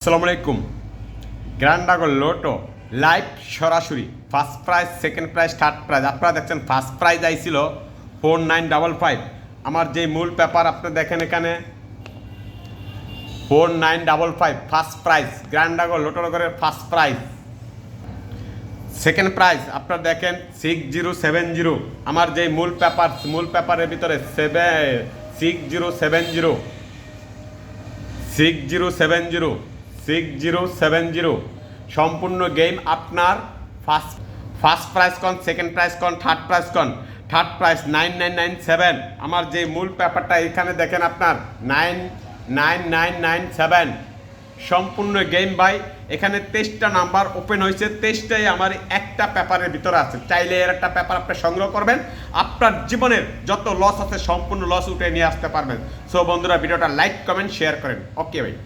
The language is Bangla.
আসসালামু আলাইকুম। গ্র্যান্ডাগর লোটো লাইভ সরাসরি first prize, second prize, third prize. আপনারা দেখছেন ফার্স্ট প্রাইজ আইছিল 4955। আমার যে মূল পেপার আপনি দেখেন এখানে 4955 ফার্স্ট প্রাইজ গ্র্যান্ডাগর লোটোনগরের ফার্স্ট প্রাইজ। সেকেন্ড প্রাইজ আপনারা দেখেন 6070। আমার যে মূল পেপারের ভিতরে 6070 6070 সম্পূর্ণ গেম আপনার ফার্স্ট প্রাইজ কন, সেকেন্ড প্রাইজ কন, থার্ড প্রাইজ কন। Third prize 9997। আমার যে মূল পেপারটা এখানে দেখেন আপনার 99997 সম্পূর্ণ গেম ভাই। এখানে 23টা নাম্বার ওপেন হয়েছে, 23টাই আমার একটা পেপারের ভিতরে আছে। চাইলে এর একটা পেপার আপনি সংগ্রহ করবেন, আপনার জীবনের যত লস আছে সম্পূর্ণ লস উঠে নিয়ে আসতে পারবেন। সো বন্ধুরা, ভিডিওটা লাইক কমেন্ট শেয়ার করেন। ওকে ভাই।